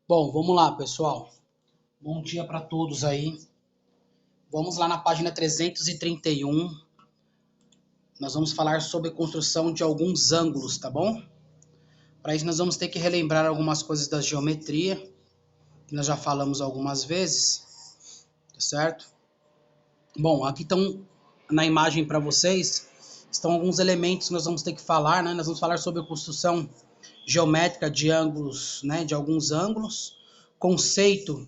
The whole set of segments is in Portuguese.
Bom, vamos lá, pessoal. Bom dia para todos aí. Vamos lá na página 331. Nós vamos falar sobre a construção de alguns ângulos, tá bom? Para isso nós vamos ter que relembrar algumas coisas da geometria, que nós já falamos algumas vezes, tá certo? Bom, aqui estão na imagem para vocês, estão alguns elementos que nós vamos ter que falar, né? Nós vamos falar sobre a construção geométrica de ângulos, né? De alguns ângulos, conceito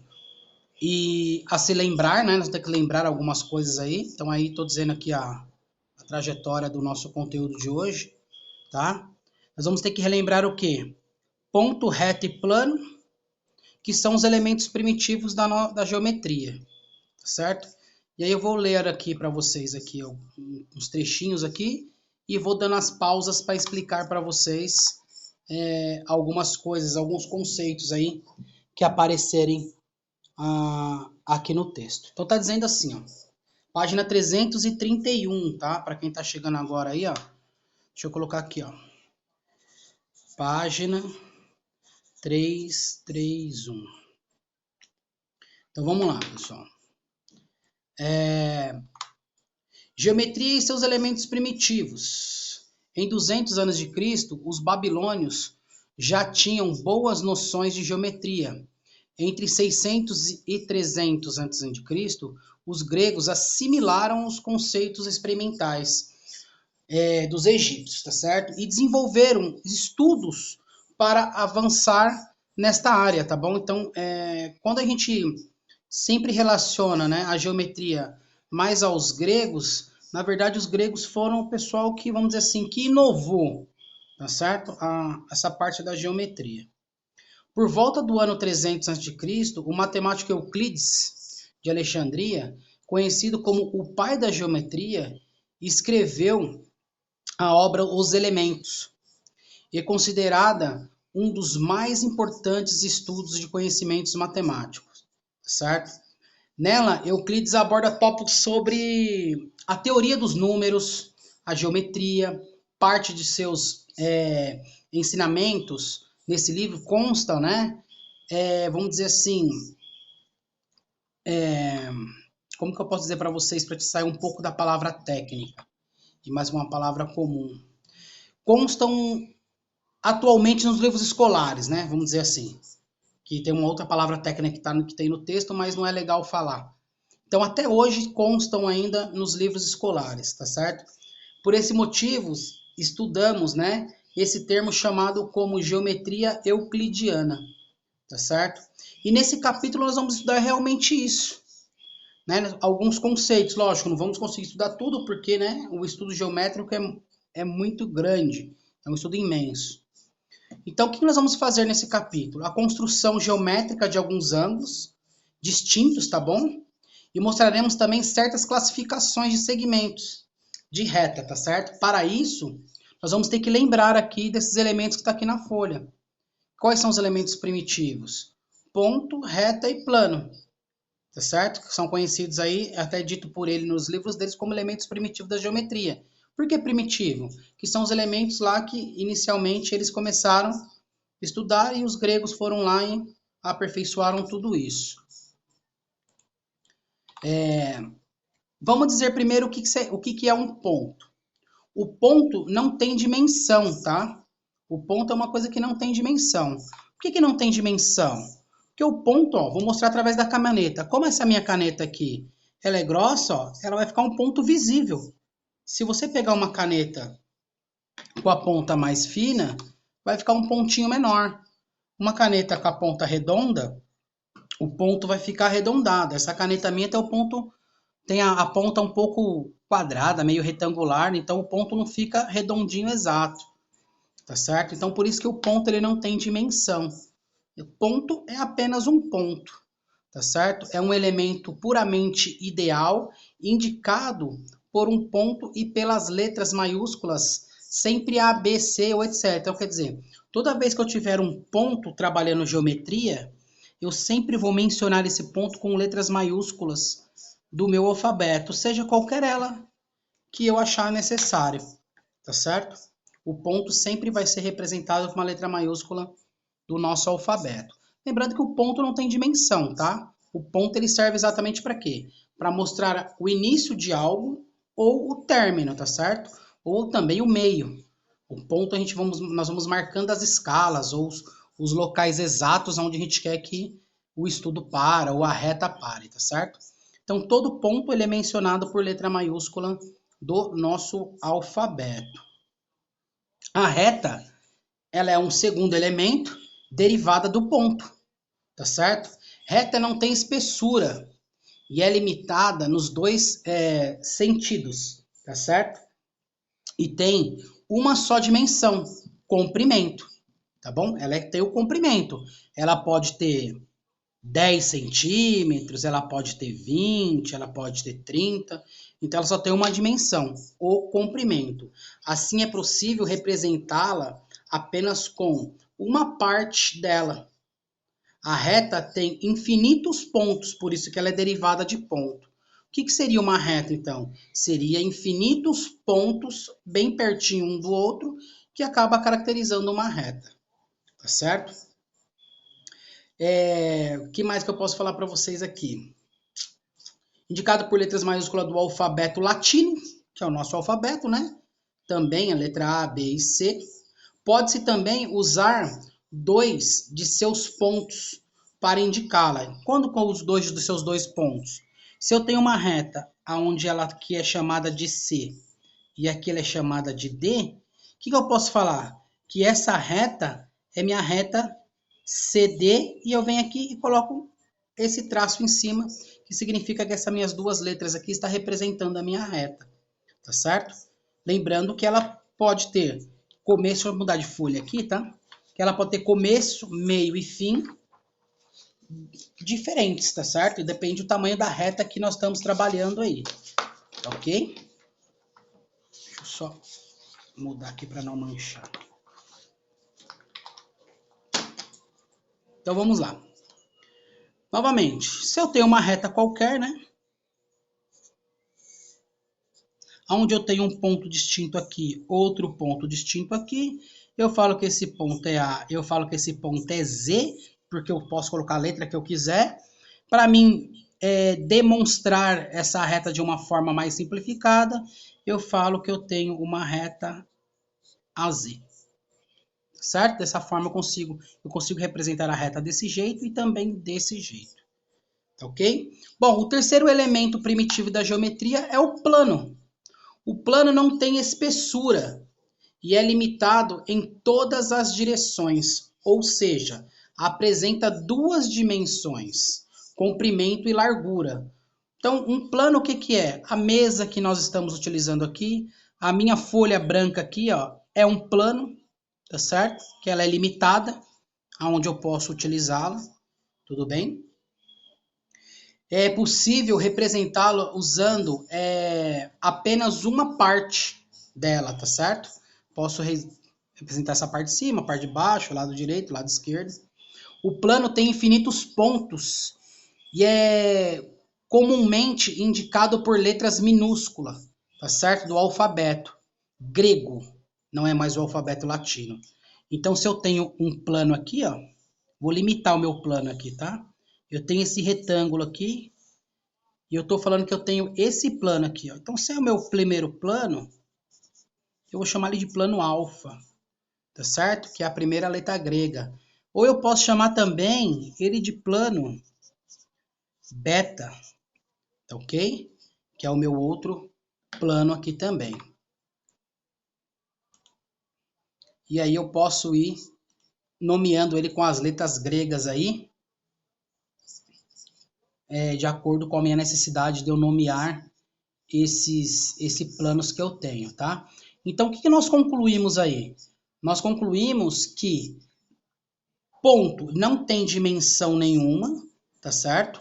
e a se lembrar, né? Nós temos que lembrar algumas coisas aí. Então aí estou dizendo aqui a trajetória do nosso conteúdo de hoje, tá? Nós vamos ter que relembrar o quê? Ponto, reto e plano, que são os elementos primitivos da geometria, tá certo? E aí eu vou ler aqui para vocês aqui uns trechinhos aqui e vou dando as pausas para explicar para vocês algumas coisas, alguns conceitos aí que aparecerem aqui no texto. Então tá dizendo assim, ó, página 331, tá? Para quem tá chegando agora aí, ó. Deixa eu colocar aqui, ó. Página 331. Então vamos lá, pessoal. Geometria e seus elementos primitivos. Em 200 anos de Cristo, os babilônios já tinham boas noções de geometria. Entre 600 e 300 a.C., os gregos assimilaram os conceitos experimentais dos egípcios, tá certo? E desenvolveram estudos para avançar nesta área, tá bom? Então, quando a gente sempre relaciona, né, a geometria mais aos gregos, na verdade os gregos foram o pessoal que, vamos dizer assim, que inovou, tá certo? Essa parte da geometria. Por volta do ano 300 a.C., o matemático Euclides de Alexandria, conhecido como o pai da geometria, escreveu a obra Os Elementos, e é considerada um dos mais importantes estudos de conhecimentos matemáticos, certo? Nela, Euclides aborda tópicos sobre a teoria dos números, a geometria, parte de seus ensinamentos nesse livro constam, né? Vamos dizer assim, como que eu posso dizer para vocês para te sair um pouco da palavra técnica e mais uma palavra comum? Constam atualmente nos livros escolares, né? Vamos dizer assim, que tem uma outra palavra técnica que tem no texto, mas não é legal falar. Então, até hoje constam ainda nos livros escolares, tá certo? Por esse motivo, estudamos, né, esse termo chamado como geometria euclidiana, tá certo? E nesse capítulo nós vamos estudar realmente isso, né? Alguns conceitos, lógico, não vamos conseguir estudar tudo porque, né, o estudo geométrico é muito grande, é um estudo imenso. Então, o que nós vamos fazer nesse capítulo? A construção geométrica de alguns ângulos distintos, tá bom? E mostraremos também certas classificações de segmentos de reta, tá certo? Para isso, nós vamos ter que lembrar aqui desses elementos que está aqui na folha. Quais são os elementos primitivos? Ponto, reta e plano, tá certo? Que são conhecidos aí, até dito por ele nos livros deles, como elementos primitivos da geometria. Por que primitivo? Que são os elementos lá que inicialmente eles começaram a estudar e os gregos foram lá e aperfeiçoaram tudo isso. Vamos dizer primeiro o que é um ponto. O ponto não tem dimensão, tá? O ponto é uma coisa que não tem dimensão. Por que não tem dimensão? Porque o ponto, ó, vou mostrar através da caneta. Como essa minha caneta aqui, ela é grossa, ó, ela vai ficar um ponto visível. Se você pegar uma caneta com a ponta mais fina, vai ficar um pontinho menor. Uma caneta com a ponta redonda, o ponto vai ficar arredondado. Essa caneta minha tem o ponto, tem a ponta um pouco quadrada, meio retangular, então o ponto não fica redondinho exato, tá certo? Então por isso que o ponto ele não tem dimensão. O ponto é apenas um ponto, tá certo? É um elemento puramente ideal, indicado por um ponto e pelas letras maiúsculas, sempre A, B, C ou etc. Então, quer dizer, toda vez que eu tiver um ponto trabalhando geometria, eu sempre vou mencionar esse ponto com letras maiúsculas do meu alfabeto, seja qualquer ela que eu achar necessário, tá certo? O ponto sempre vai ser representado com uma letra maiúscula do nosso alfabeto. Lembrando que o ponto não tem dimensão, tá? O ponto ele serve exatamente para quê? Para mostrar o início de algo ou o término, tá certo? Ou também o meio. O ponto nós vamos marcando as escalas ou os locais exatos onde a gente quer que o estudo para ou a reta pare, tá certo? Então todo ponto ele é mencionado por letra maiúscula do nosso alfabeto. A reta, ela é um segundo elemento derivada do ponto, tá certo? Reta não tem espessura e é limitada nos dois sentidos, tá certo? E tem uma só dimensão, comprimento, tá bom? Ela tem o comprimento. Ela pode ter 10 centímetros, ela pode ter 20, ela pode ter 30. Então, ela só tem uma dimensão, o comprimento. Assim, é possível representá-la apenas com uma parte dela. A reta tem infinitos pontos, por isso que ela é derivada de ponto. O que seria uma reta, então? Seria infinitos pontos bem pertinho um do outro, que acaba caracterizando uma reta. Tá certo? O que mais que eu posso falar para vocês aqui? Indicado por letras maiúsculas do alfabeto latino, que é o nosso alfabeto, né? Também a letra A, B e C. Pode-se também usar dois de seus pontos para indicá-la. Quando com os dois dos seus dois pontos? Se eu tenho uma reta onde ela aqui é chamada de C e aqui ela é chamada de D, o que eu posso falar? Que essa reta é minha reta CD e eu venho aqui e coloco esse traço em cima, que significa que essas minhas duas letras aqui está representando a minha reta, tá certo? Lembrando que ela pode ter começo, vou mudar de folha aqui, tá? Que ela pode ter começo, meio e fim diferentes, tá certo? E depende do tamanho da reta que nós estamos trabalhando aí, ok? Deixa eu só mudar aqui para não manchar. Então vamos lá. Novamente, se eu tenho uma reta qualquer, né? Onde eu tenho um ponto distinto aqui, outro ponto distinto aqui, eu falo que esse ponto é A, eu falo que esse ponto é Z, porque eu posso colocar a letra que eu quiser. Para mim demonstrar essa reta de uma forma mais simplificada, eu falo que eu tenho uma reta AZ. Certo? Dessa forma eu consigo representar a reta desse jeito e também desse jeito. Ok? Bom, o terceiro elemento primitivo da geometria é o plano. O plano não tem espessura e é limitado em todas as direções, ou seja, apresenta duas dimensões, comprimento e largura. Então, um plano o que é? A mesa que nós estamos utilizando aqui, a minha folha branca aqui, ó, é um plano, tá certo? Que ela é limitada, aonde eu posso utilizá-la, tudo bem? É possível representá-la usando apenas uma parte dela, tá certo? Posso representar essa parte de cima, a parte de baixo, lado direito, lado esquerdo. O plano tem infinitos pontos e é comumente indicado por letras minúsculas, tá certo? Do alfabeto grego, não é mais o alfabeto latino. Então, se eu tenho um plano aqui, ó, vou limitar o meu plano aqui, tá? Eu tenho esse retângulo aqui e eu estou falando que eu tenho esse plano aqui, ó. Então, se é o meu primeiro plano, eu vou chamar ele de plano alfa, tá certo? Que é a primeira letra grega. Ou eu posso chamar também ele de plano beta, tá ok? Que é o meu outro plano aqui também. E aí eu posso ir nomeando ele com as letras gregas aí, de acordo com a minha necessidade de eu nomear esses planos que eu tenho, tá? Então, o que nós concluímos aí? Nós concluímos que ponto não tem dimensão nenhuma, tá certo?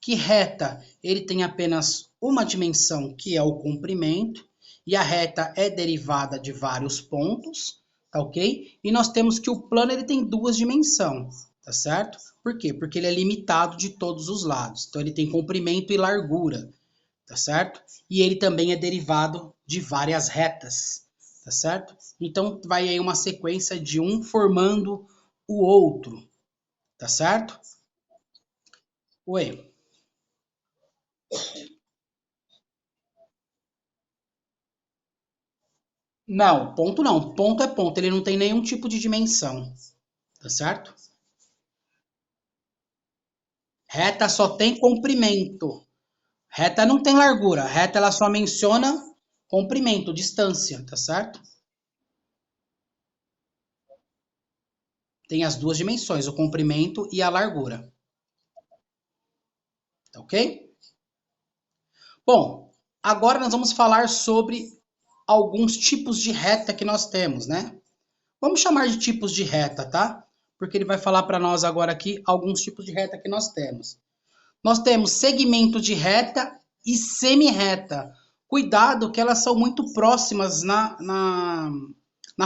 Que reta ele tem apenas uma dimensão, que é o comprimento, e a reta é derivada de vários pontos, tá ok? E nós temos que o plano ele tem duas dimensões, tá certo? Por quê? Porque ele é limitado de todos os lados. Então ele tem comprimento e largura, tá certo? E ele também é derivado de várias retas, tá certo? Então vai aí uma sequência de um formando o outro, Tá certo? Oi. Não, ponto não. Ponto é ponto. Ele não tem nenhum tipo de dimensão. Tá certo? Reta só tem comprimento. Reta não tem largura. Reta ela só menciona comprimento, distância, tá certo? Tem as duas dimensões, o comprimento e a largura. Tá ok? Bom, agora nós vamos falar sobre alguns tipos de reta que nós temos, né? Vamos chamar de tipos de reta, tá? Porque ele vai falar para nós agora aqui alguns tipos de reta que nós temos. Nós temos segmento de reta e semi-reta. Cuidado que elas são muito próximas na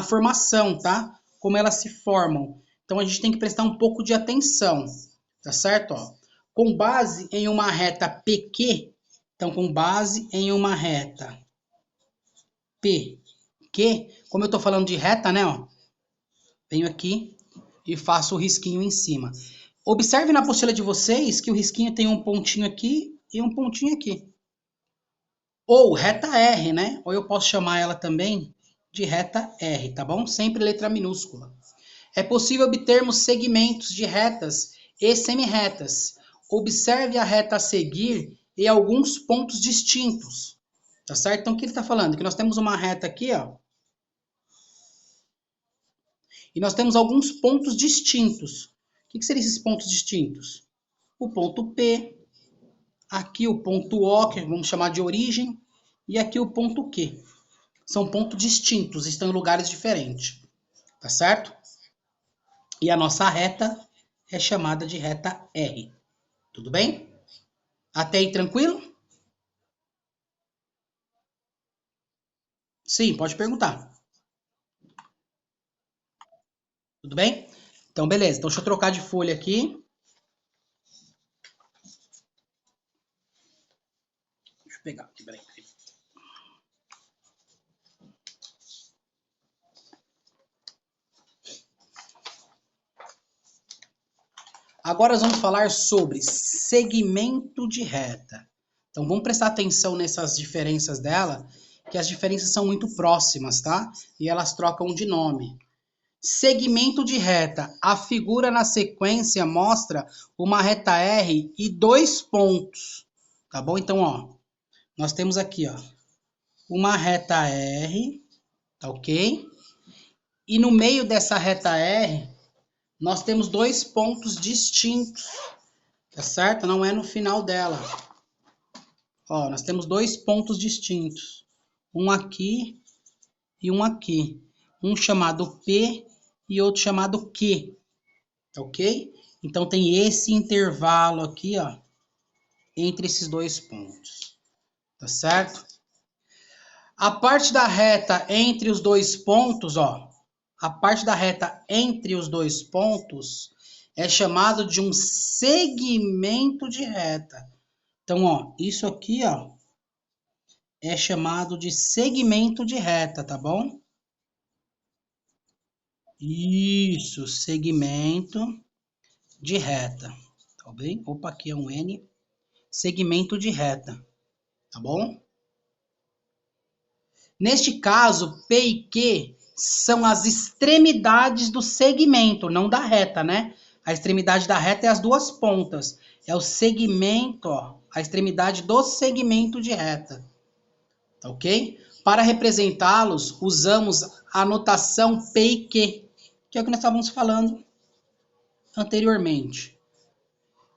formação, tá? Como elas se formam. Então a gente tem que prestar um pouco de atenção, tá certo? Ó, com base em uma reta PQ, então com base em uma reta PQ, como eu estou falando de reta, né? Ó, venho aqui e faço o risquinho em cima. Observe na apostila de vocês que o risquinho tem um pontinho aqui e um pontinho aqui. Ou reta R, né? Ou eu posso chamar ela também de reta R, tá bom? Sempre letra minúscula. É possível obtermos segmentos de retas e semi-retas. Observe a reta a seguir e alguns pontos distintos. Tá certo? Então, o que ele está falando? Que nós temos uma reta aqui, ó. E nós temos alguns pontos distintos. O que seriam esses pontos distintos? O ponto P, aqui o ponto O, que vamos chamar de origem, e aqui o ponto Q. São pontos distintos, estão em lugares diferentes. Tá certo? E a nossa reta é chamada de reta R. Tudo bem? Até aí tranquilo? Sim, pode perguntar. Tudo bem? Então, beleza. Então, deixa eu trocar de folha aqui. Deixa eu pegar aqui, peraí. Agora nós vamos falar sobre segmento de reta. Então, vamos prestar atenção nessas diferenças dela, que as diferenças são muito próximas, tá? E elas trocam de nome. Segmento de reta. A figura na sequência mostra uma reta R e dois pontos. Tá bom? Então, ó, nós temos aqui, ó, uma reta R, tá ok? E no meio dessa reta R, nós temos dois pontos distintos, tá certo? Não é no final dela. Ó, nós temos dois pontos distintos. Um aqui e um aqui. Um chamado P e outro chamado Q. Tá ok? Então tem esse intervalo aqui, ó, entre esses dois pontos. Tá certo? A parte da reta entre os dois pontos, ó, a parte da reta entre os dois pontos é chamado de um segmento de reta. Então, ó, isso aqui, ó, é chamado de segmento de reta, tá bom? Isso, segmento de reta, tá bem? Opa, aqui é um N. Segmento de reta, tá bom? Neste caso, P e Q são as extremidades do segmento, não da reta, né? A extremidade da reta é as duas pontas. É o segmento, ó, a extremidade do segmento de reta. Tá ok? Para representá-los, usamos a notação P e Q, que é o que nós estávamos falando anteriormente,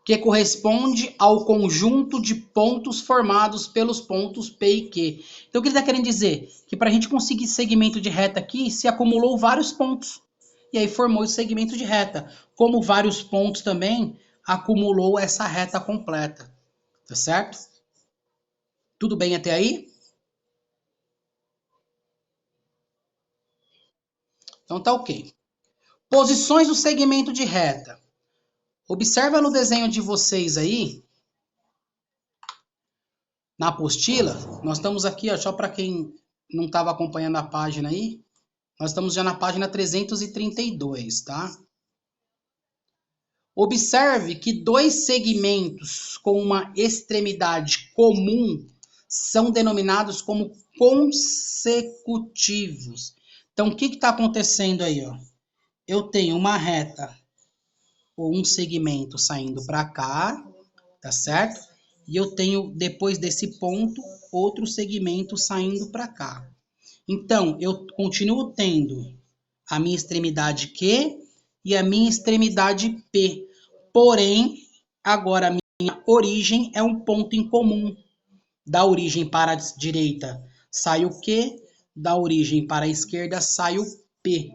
que corresponde ao conjunto de pontos formados pelos pontos P e Q. Então, o que ele está querendo dizer? Que para a gente conseguir segmento de reta aqui, se acumulou vários pontos. E aí formou esse segmento de reta. Como vários pontos também, acumulou essa reta completa. Tá certo? Tudo bem até aí? Então tá ok. Posições do segmento de reta. Observa no desenho de vocês aí, na apostila, nós estamos aqui, ó, só para quem não estava acompanhando a página aí, nós estamos já na página 332, tá? Observe que dois segmentos com uma extremidade comum são denominados como consecutivos. Então, o que está acontecendo aí? Ó? Eu tenho uma reta ou um segmento saindo para cá, tá certo? E eu tenho, depois desse ponto, outro segmento saindo para cá. Então, eu continuo tendo a minha extremidade Q e a minha extremidade P. Porém, agora a minha origem é um ponto em comum. Da origem para a direita sai o Q, da origem para a esquerda sai o P.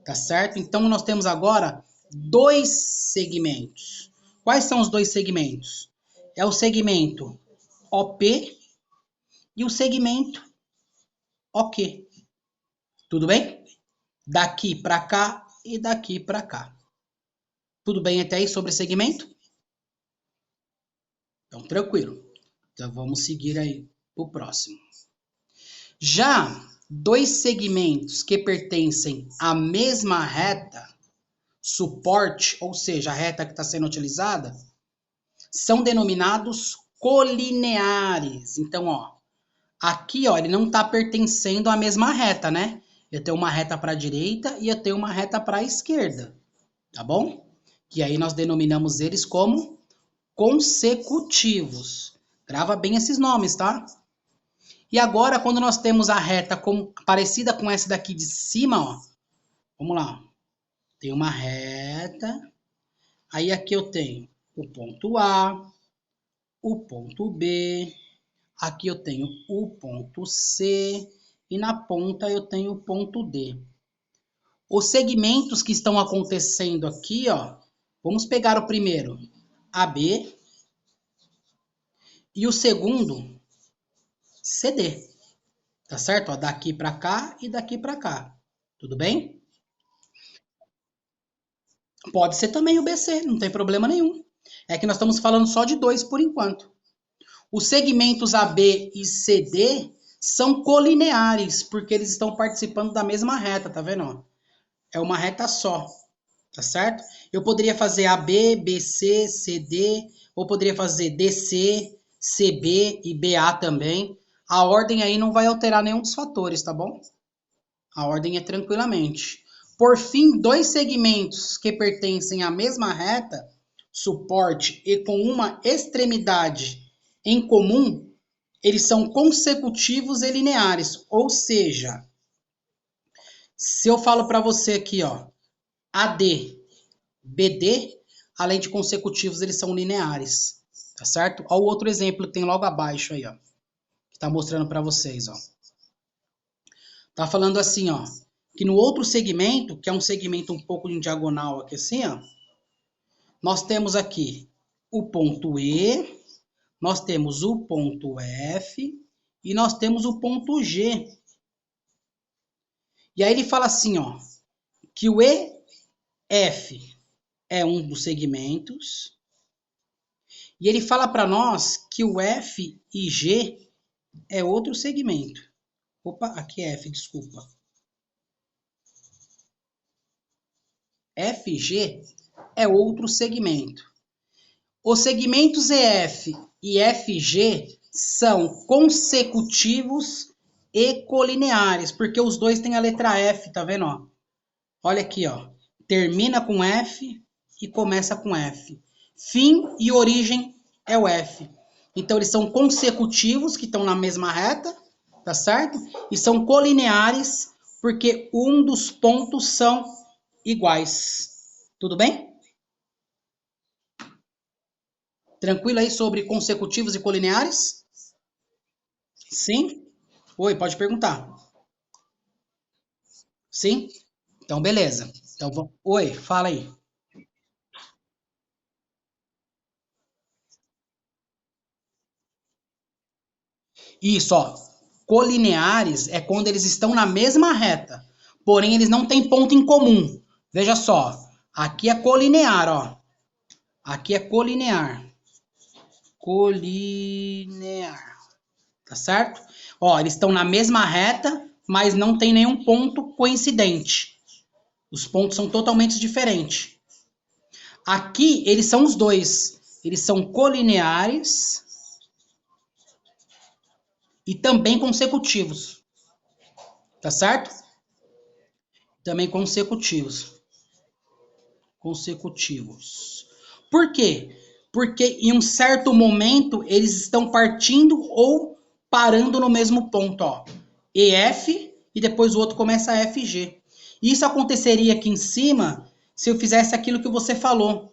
Tá certo? Então, nós temos agora dois segmentos. Quais são os dois segmentos? É o segmento OP e o segmento OK. Tudo bem? Daqui para cá e daqui para cá. Tudo bem até aí sobre segmento? Então, tranquilo. Então, vamos seguir aí para o próximo. Já dois segmentos que pertencem à mesma reta, suporte, ou seja, a reta que está sendo utilizada, são denominados colineares. Então, ó, aqui, ó, ele não está pertencendo à mesma reta, né? Eu tenho uma reta para a direita e eu tenho uma reta para a esquerda, tá bom? Que aí nós denominamos eles como consecutivos. Grava bem esses nomes, tá? E agora, quando nós temos a reta parecida com essa daqui de cima, ó, vamos lá. Tem uma reta, aí aqui eu tenho o ponto A, o ponto B, aqui eu tenho o ponto C e na ponta eu tenho o ponto D. Os segmentos que estão acontecendo aqui, ó, vamos pegar o primeiro, AB, e o segundo, CD. Tá certo? Ó, daqui para cá e daqui para cá. Tudo bem? Pode ser também o BC, não tem problema nenhum. É que nós estamos falando só de dois por enquanto. Os segmentos AB e CD são colineares, porque eles estão participando da mesma reta, tá vendo? É uma reta só, tá certo? Eu poderia fazer AB, BC, CD, ou poderia fazer DC, CB e BA também. A ordem aí não vai alterar nenhum dos fatores, tá bom? A ordem é tranquilamente. Por fim, dois segmentos que pertencem à mesma reta, suporte e com uma extremidade em comum, eles são consecutivos e lineares. Ou seja, se eu falo para você aqui, ó, AD, BD, além de consecutivos, eles são lineares. Tá certo? Olha o outro exemplo que tem logo abaixo aí, ó. Que tá mostrando para vocês, ó. Tá falando assim, ó, que no outro segmento, que é um segmento um pouco em diagonal aqui assim, ó, nós temos aqui o ponto E, nós temos o ponto F e nós temos o ponto G. E aí ele fala assim, ó, que o EF é um dos segmentos e ele fala para nós que o F e G é outro segmento. Opa, aqui é F, desculpa. FG é outro segmento. Os segmentos EF e FG são consecutivos e colineares, porque os dois têm a letra F, tá vendo? Ó? Olha aqui, ó. Termina com F e começa com F. Fim e origem é o F. Então, eles são consecutivos, que estão na mesma reta, tá certo? E são colineares, porque um dos pontos são iguais. Tudo bem? Tranquilo aí sobre consecutivos e colineares? Sim? Oi, pode perguntar. Sim? Então, beleza. Então, oi, fala aí. Isso, ó. Colineares é quando eles estão na mesma reta, porém eles não têm ponto em comum. Veja só, aqui é colinear, ó. Aqui é colinear. Colinear. Tá certo? Ó, eles estão na mesma reta, mas não tem nenhum ponto coincidente. Os pontos são totalmente diferentes. Aqui, eles são os dois. Eles são colineares e também consecutivos. Tá certo? Também consecutivos. Consecutivos. Por quê? Porque em um certo momento eles estão partindo ou parando no mesmo ponto, ó. EF e depois o outro começa a FG. Isso aconteceria aqui em cima se eu fizesse aquilo que você falou.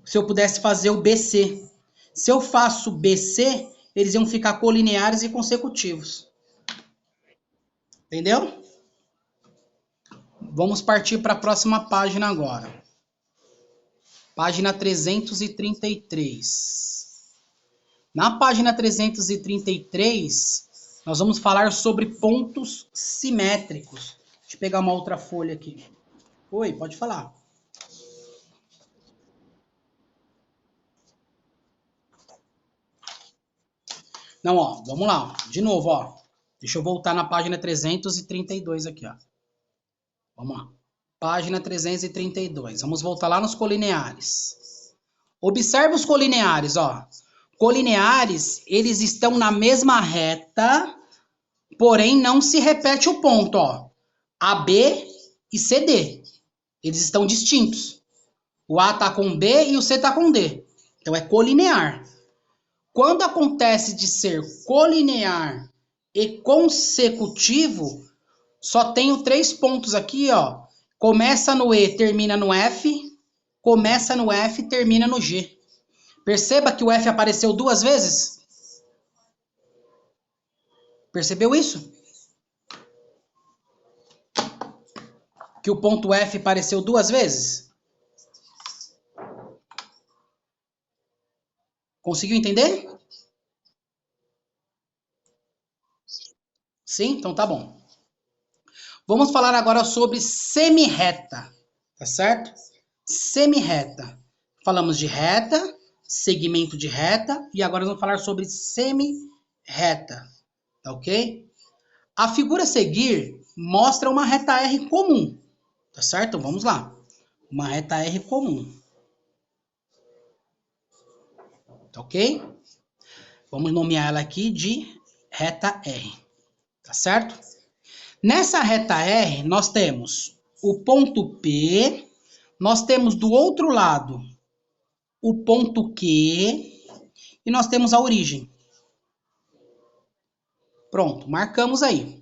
Se eu pudesse fazer o BC. Se eu faço BC, eles iam ficar colineares e consecutivos. Entendeu? Vamos partir para a próxima página agora. Página 333. Na página 333, nós vamos falar sobre pontos simétricos. Deixa eu pegar uma outra folha aqui. Oi, pode falar. Não, ó, vamos lá. De novo, ó. Deixa eu voltar na página 332 aqui, ó. Vamos lá. Página 332. Vamos voltar lá nos colineares. Observe os colineares, ó. Colineares, eles estão na mesma reta, porém não se repete o ponto, ó. AB e CD. Eles estão distintos. O A está com B e o C está com D. Então é colinear. Quando acontece de ser colinear e consecutivo, só tenho 3 pontos aqui, ó. Começa no E, termina no F. Começa no F e termina no G. Perceba que o F apareceu 2 vezes. Percebeu isso? Que o ponto F apareceu 2 vezes? Conseguiu entender? Sim? Então tá bom. Vamos falar agora sobre semirreta, tá certo? Semirreta. Falamos de reta, segmento de reta, e agora vamos falar sobre semirreta, tá ok? A figura a seguir mostra uma reta R comum, tá certo? Então vamos lá. Uma reta R comum. Tá ok? Vamos nomear ela aqui de reta R, tá certo? Nessa reta R, nós temos o ponto P, nós temos do outro lado o ponto Q e nós temos a origem. Pronto, marcamos aí.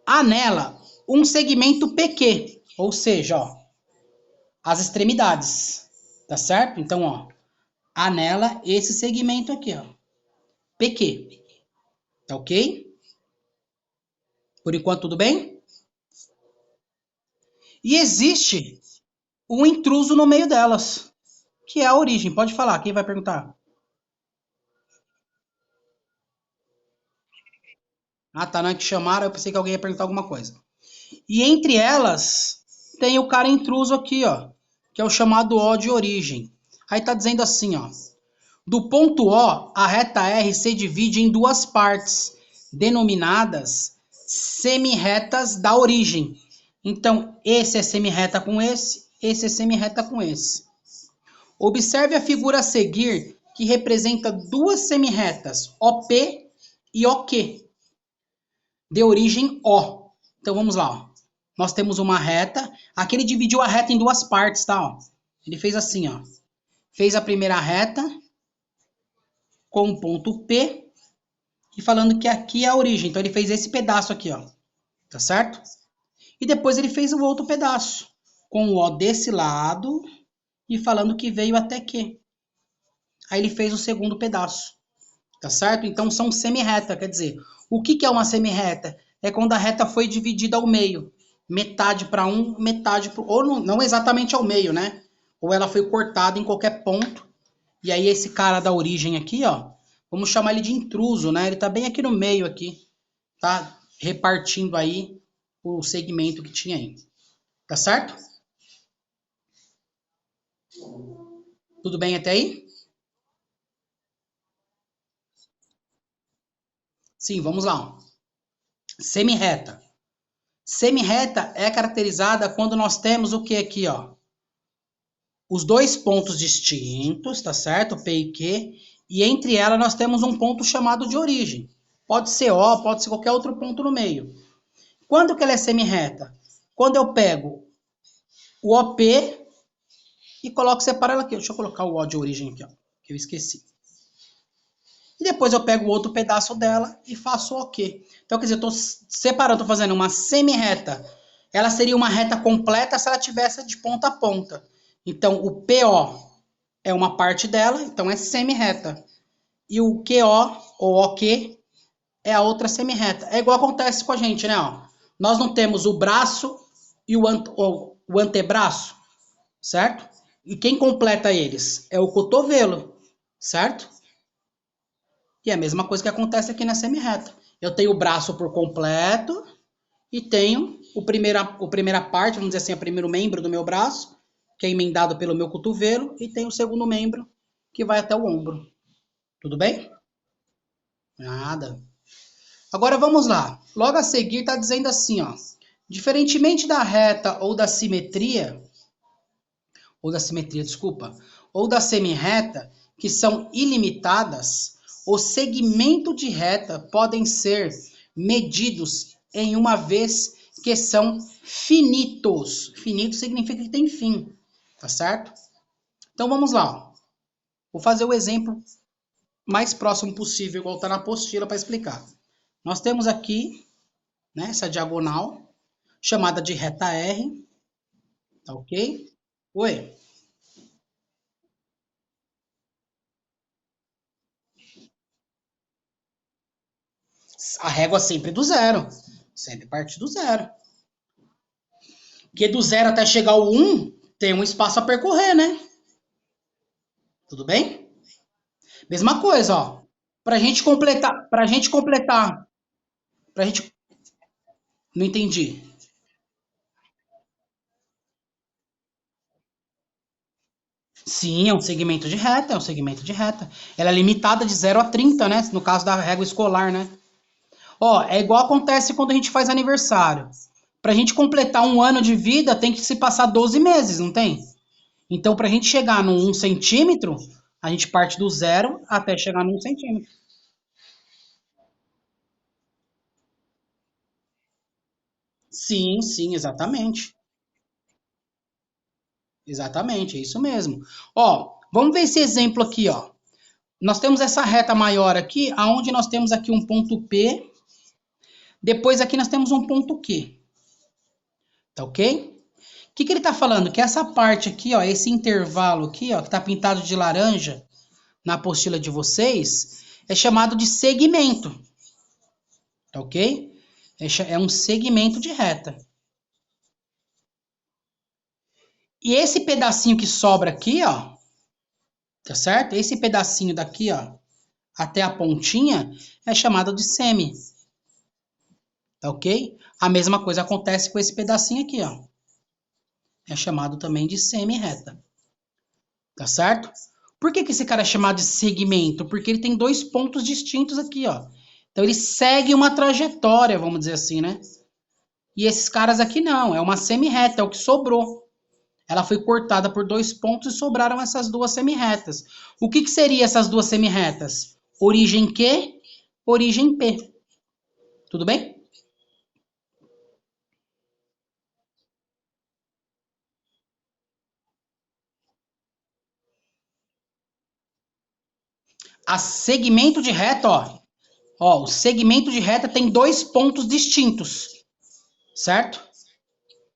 Há nela um segmento PQ, ou seja, ó, as extremidades, tá certo? Então, ó, há nela esse segmento aqui, ó, PQ, tá ok? Por enquanto, tudo bem? E existe um intruso no meio delas, que é a origem. Pode falar, quem vai perguntar? Ah, tá, não é que chamaram, eu pensei que alguém ia perguntar alguma coisa. E entre elas, tem o cara intruso aqui, ó, que é o chamado O de origem. Aí tá dizendo assim, ó, do ponto O, a reta R se divide em 2 partes, denominadas semirretas da origem. Então, esse é semirreta com esse é semirreta com esse. Observe a figura a seguir, que representa 2 semirretas, OP e OQ, de origem O. Então, vamos lá, ó. Nós temos uma reta, aqui ele dividiu a reta em 2 partes, tá? Ó. Ele fez assim, ó. Fez a primeira reta com o ponto P e falando que aqui é a origem. Então, ele fez esse pedaço aqui, ó. Tá certo? E depois ele fez o outro pedaço com o O desse lado e falando que veio até Q. Aí ele fez o segundo pedaço. Tá certo? Então, são semirreta, quer dizer, o que é uma semirreta? É quando a reta foi dividida ao meio. Metade para um, metade para o outro. Ou não exatamente ao meio, né? Ou ela foi cortada em qualquer ponto. E aí esse cara da origem aqui, ó, vamos chamar ele de intruso, né? Ele tá bem aqui no meio aqui, tá? Repartindo aí o segmento que tinha aí. Tá certo? Tudo bem até aí? Sim, vamos lá. Semirreta. Semirreta é caracterizada quando nós temos o que aqui, ó? os dois pontos distintos, tá certo? P e Q, e entre elas nós temos um ponto chamado de origem. Pode ser O, pode ser qualquer outro ponto no meio. Quando que ela é semirreta? Quando eu pego o OP e coloco, separo ela aqui. Deixa eu colocar o O de origem aqui, ó, que eu esqueci. E depois eu pego o outro pedaço dela e faço o OK. Então, quer dizer, eu estou separando, estou fazendo uma semirreta. Ela seria uma reta completa se ela tivesse de ponta a ponta. Então, o PO é uma parte dela, então é semirreta. E o QO, ou OK, é a outra semirreta. É igual acontece com a gente, né? Ó. Nós não temos o braço e o antebraço, certo? E quem completa eles? É o cotovelo, certo? E é a mesma coisa que acontece aqui na semirreta. Eu tenho o braço por completo e tenho a primeira parte, vamos dizer assim, o primeiro membro do meu braço, que é emendado pelo meu cotovelo, e tenho o segundo membro, que vai até o ombro. Tudo bem? Nada. Agora vamos lá. Logo a seguir está dizendo assim, ó. Diferentemente da reta desculpa, ou da semirreta, que são ilimitadas, o segmento de reta podem ser medidos em uma vez que são finitos. Finito significa que tem fim, tá certo? Então vamos lá. Vou fazer o exemplo mais próximo possível, igual está na apostila para explicar. Nós temos aqui, né, essa diagonal, chamada de reta R, tá ok? Oi? A régua sempre do zero. Sempre parte do zero. Porque do zero até chegar ao 1, tem um espaço a percorrer, né? Tudo bem? Mesma coisa, ó. Pra gente... Não entendi. Sim, é um segmento de reta, é um segmento de reta. Ela é limitada de 0 a 30, né? No caso da régua escolar, né? Ó, é igual acontece quando a gente faz aniversário. Pra gente completar um ano de vida, tem que se passar 12 meses, não tem? Então, pra gente chegar no 1 centímetro, a gente parte do zero até chegar no 1 centímetro. Sim, sim, exatamente. Exatamente, é isso mesmo. Ó, vamos ver esse exemplo aqui, ó. Nós temos essa reta maior aqui, aonde nós temos aqui um ponto P, depois aqui nós temos um ponto Q, tá ok? O que ele está falando? Que essa parte aqui, ó, esse intervalo aqui, ó, que está pintado de laranja na apostila de vocês, é chamado de segmento, tá ok? É um segmento de reta. E esse pedacinho que sobra aqui, ó, tá certo? Esse pedacinho daqui, ó, até a pontinha, é chamado de semi, tá ok? A mesma coisa acontece com esse pedacinho aqui, ó. É chamado também de semi-reta, tá certo? Por que esse cara é chamado de segmento? Porque ele tem dois pontos distintos aqui, ó. Então ele segue uma trajetória, vamos dizer assim, né? E esses caras aqui não, é uma semi-reta, é o que sobrou. Ela foi cortada por dois pontos e sobraram essas duas semi-retas. O que seria essas duas semi-retas? Origem Q, origem P. Tudo bem? A segmento de reta, ó, o segmento de reta tem dois pontos distintos, certo?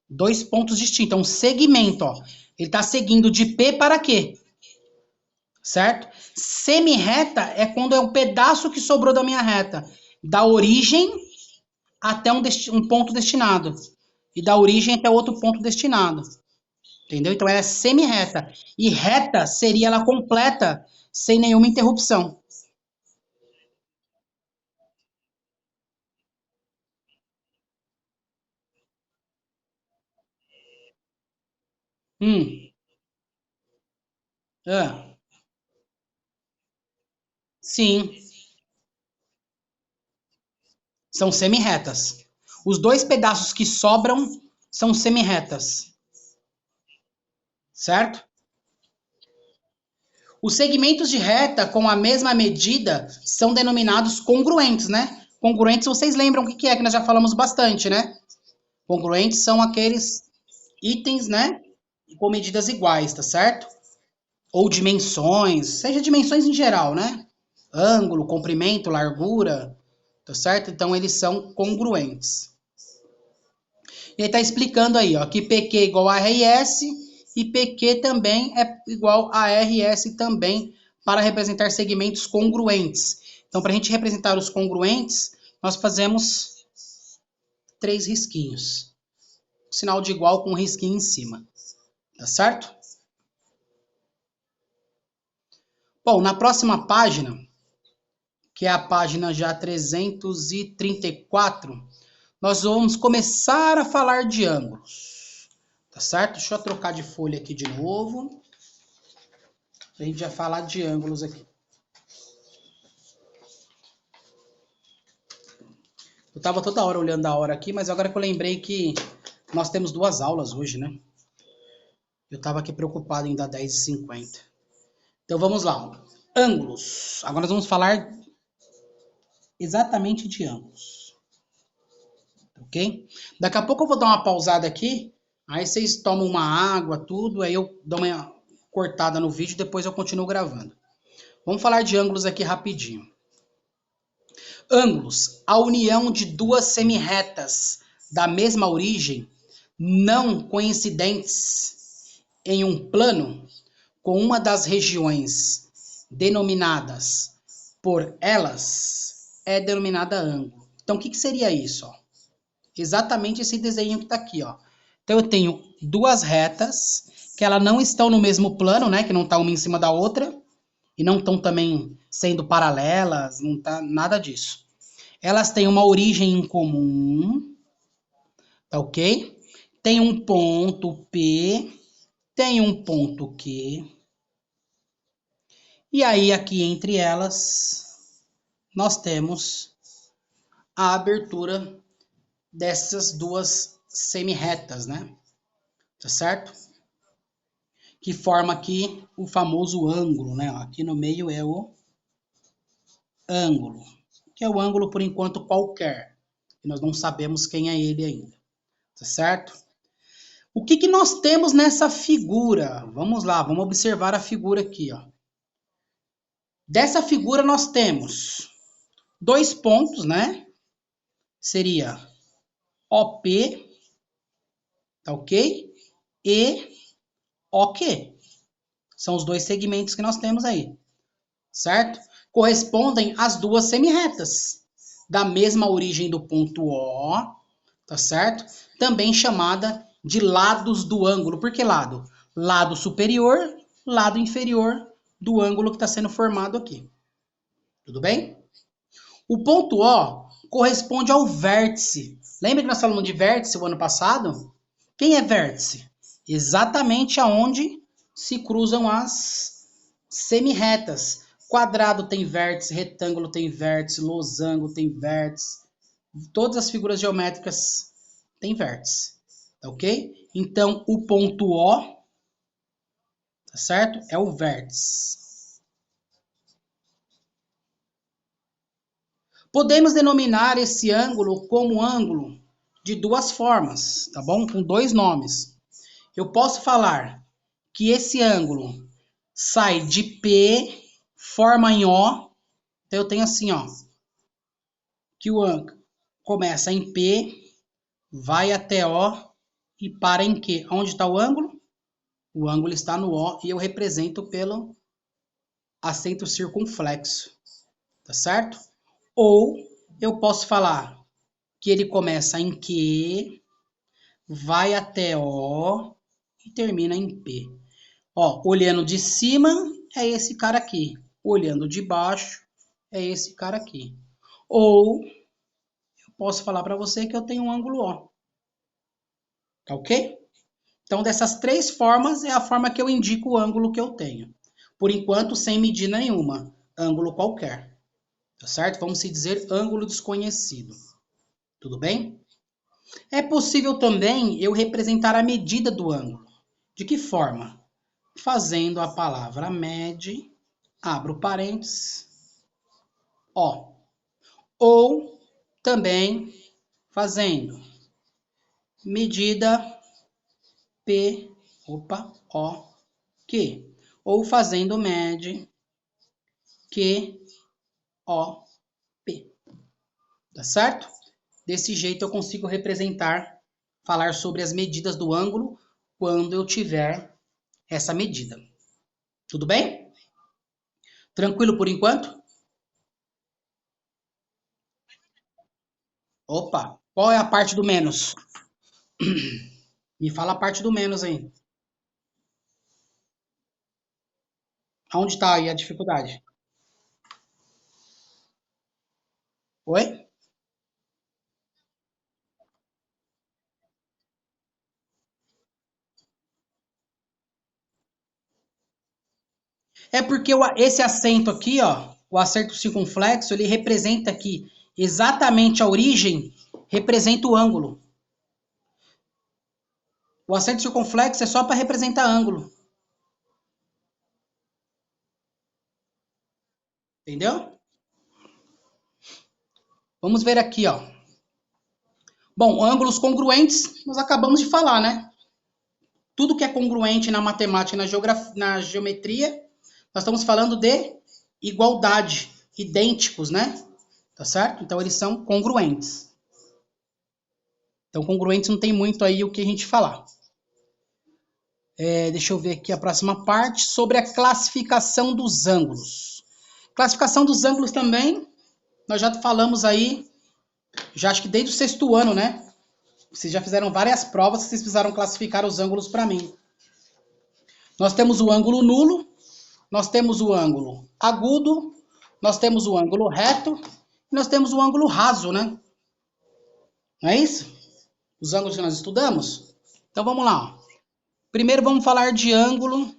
Dois pontos distintos, é um segmento, ó. Ele está seguindo de P para Q, certo? Semi-reta é quando é um pedaço que sobrou da minha reta, da origem até um ponto destinado, e da origem até outro ponto destinado, entendeu? Então ela é semi-reta, e reta seria ela completa, sem nenhuma interrupção. Hum, é, sim, são semi-retas. Os dois pedaços que sobram são semi-retas, certo? Os segmentos de reta com a mesma medida são denominados congruentes, né? Congruentes, vocês lembram o que é, que nós já falamos bastante, né? Congruentes são aqueles itens, né? Com medidas iguais, tá certo? Ou dimensões, seja dimensões em geral, né? Ângulo, comprimento, largura, tá certo? Então, eles são congruentes. E ele está explicando aí, ó, que PQ é igual a RS e PQ também é igual a RS também para representar segmentos congruentes. Então, para a gente representar os congruentes, nós fazemos 3 risquinhos. Sinal de igual com um risquinho em cima. Tá certo? Bom, na próxima página, que é a página já 334, nós vamos começar a falar de ângulos. Tá certo? Deixa eu trocar de folha aqui de novo. A gente vai falar de ângulos aqui. Eu tava toda hora olhando a hora aqui, mas agora que eu lembrei que nós temos 2 aulas hoje, né? Eu tava aqui preocupado em dar 10h50. Então vamos lá. Ângulos. Agora nós vamos falar exatamente de ângulos. Ok? Daqui a pouco eu vou dar uma pausada aqui. Aí vocês tomam uma água, tudo. Aí eu dou uma cortada no vídeo e depois eu continuo gravando. Vamos falar de ângulos aqui rapidinho. Ângulos. A união de 2 semirretas da mesma origem, não coincidentes em um plano, com uma das regiões denominadas por elas, é denominada ângulo. Então, o que seria isso? Ó? Exatamente esse desenho que está aqui. Ó. Então, eu tenho 2 retas, que elas não estão no mesmo plano, né? Que não está uma em cima da outra, e não estão também sendo paralelas, não tá nada disso. Elas têm uma origem em comum, tá ok? Tem um ponto P, tem um ponto Q. E aí, aqui entre elas, nós temos a abertura dessas 2 semirretas, né? Tá certo? Que forma aqui o famoso ângulo, né? Aqui no meio é o ângulo, que é o ângulo por enquanto qualquer. E nós não sabemos quem é ele ainda. Tá certo? O que nós temos nessa figura? Vamos lá, vamos observar a figura aqui, ó. Dessa figura nós temos 2 pontos, né? Seria OP, tá ok? E OQ. São os 2 segmentos que nós temos aí, certo? Correspondem às 2 semirretas da mesma origem do ponto O, tá certo? Também chamada de lados do ângulo. Por que lado? Lado superior, lado inferior do ângulo que está sendo formado aqui. Tudo bem? O ponto O corresponde ao vértice. Lembra que nós falamos de vértice o ano passado? Quem é vértice? Exatamente aonde se cruzam as semirretas. Quadrado tem vértice, retângulo tem vértice, losango tem vértice. Todas as figuras geométricas têm vértice. Tá ok? Então, o ponto O, tá certo? É o vértice. Podemos denominar esse ângulo como ângulo de 2 formas, tá bom? Com 2 nomes. Eu posso falar que esse ângulo sai de P, forma em O. Então, eu tenho assim, ó. Que o ângulo começa em P, vai até O e para em Q. Onde está o ângulo? O ângulo está no O e eu represento pelo acento circunflexo. Tá certo? Ou eu posso falar que ele começa em Q, vai até O e termina em P. Ó, olhando de cima é esse cara aqui. Olhando de baixo é esse cara aqui. Ou eu posso falar para você que eu tenho um ângulo O. Tá ok? Então, dessas 3 formas é a forma que eu indico o ângulo que eu tenho. Por enquanto, sem medida nenhuma. Ângulo qualquer. Tá certo? Vamos se dizer ângulo desconhecido. Tudo bem? É possível também eu representar a medida do ângulo. De que forma? fazendo a palavra mede, abro parênteses, O. Ou também fazendo medida P, O, Q. Ou fazendo mede Q, O, P. Tá certo? Desse jeito eu consigo representar, falar sobre as medidas do ângulo quando eu tiver essa medida. Tudo bem? Tranquilo por enquanto? Opa, qual é a parte do menos? Me fala a parte do menos aí. Aonde está aí a dificuldade? Oi? É porque esse acento aqui, ó, o acento circunflexo, ele representa aqui exatamente a origem, representa o ângulo. O acento circunflexo é só para representar ângulo. Entendeu? Vamos ver aqui, ó. Bom, ângulos congruentes, nós acabamos de falar, né? Tudo que é congruente na matemática e na geometria, nós estamos falando de igualdade, idênticos, né? Tá certo? Então, eles são congruentes. Então, congruentes não tem muito aí o que a gente falar. Deixa eu ver aqui a próxima parte, sobre a classificação dos ângulos. Classificação dos ângulos também, nós já falamos aí, já acho que desde o sexto ano, né? Vocês já fizeram várias provas, vocês precisaram classificar os ângulos para mim. Nós temos o ângulo nulo, nós temos o ângulo agudo, nós temos o ângulo reto, e nós temos o ângulo raso, né? Não é isso? Os ângulos que nós estudamos? Então vamos lá. Primeiro vamos falar de ângulo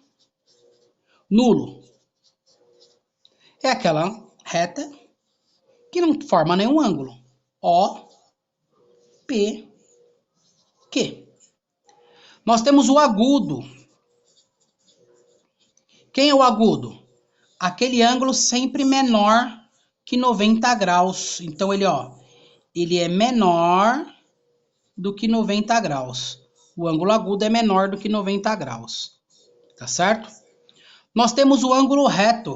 nulo. É aquela reta que não forma nenhum ângulo. O, P, Q. Nós temos o agudo. Quem é o agudo? Aquele ângulo sempre menor que 90 graus. Então, ele é menor do que 90 graus. O ângulo agudo é menor do que 90 graus. Tá certo? Nós temos o ângulo reto.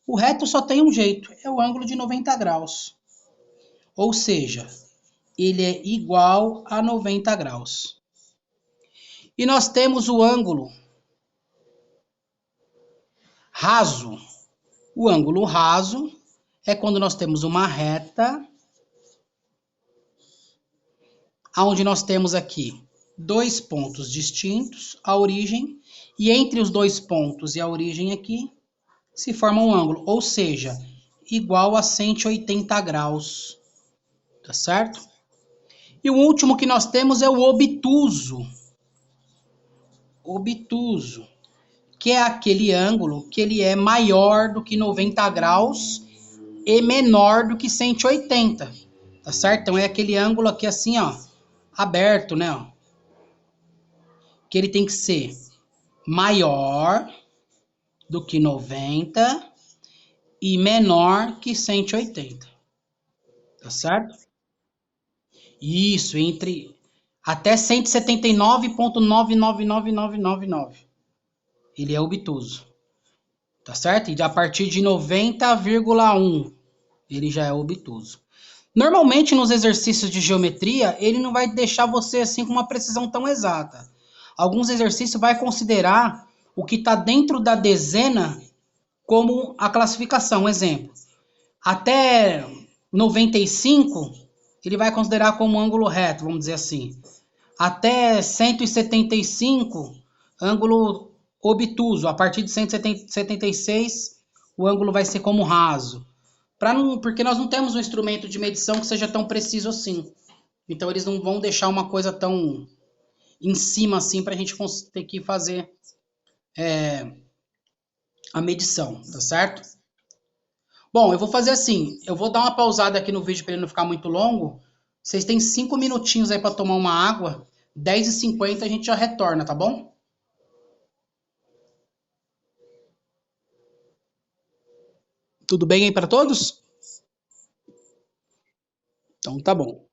O reto só tem um jeito, é o ângulo de 90 graus. Ou seja, ele é igual a 90 graus. E nós temos o ângulo raso. O ângulo raso é quando nós temos uma reta, onde nós temos aqui dois pontos distintos, a origem, e entre os dois pontos e a origem aqui, se forma um ângulo, ou seja, igual a 180 graus. Tá certo? E o último que nós temos é o obtuso. Obtuso, que é aquele ângulo que ele é maior do que 90 graus e menor do que 180. Tá certo? Então é aquele ângulo aqui assim, ó, aberto, né? Ó, que ele tem que ser maior do que 90 e menor que 180. Tá certo? Isso, entre até 179,999999. Ele é obtuso. Tá certo? E a partir de 90,1 ele já é obtuso. Normalmente nos exercícios de geometria, ele não vai deixar você assim com uma precisão tão exata. Alguns exercícios vai considerar o que está dentro da dezena como a classificação. Exemplo, até 95, ele vai considerar como ângulo reto, vamos dizer assim. Até 175, ângulo obtuso. A partir de 176, o ângulo vai ser como raso. Porque nós não temos um instrumento de medição que seja tão preciso assim. Então, eles não vão deixar uma coisa tão em cima assim para a gente ter que fazer a medição, tá certo? Bom, eu vou fazer assim. Eu vou dar uma pausada aqui no vídeo para ele não ficar muito longo. Vocês têm 5 minutinhos aí para tomar uma água. 10h50 a gente já retorna, tá bom? Tudo bem aí para todos? Então tá bom.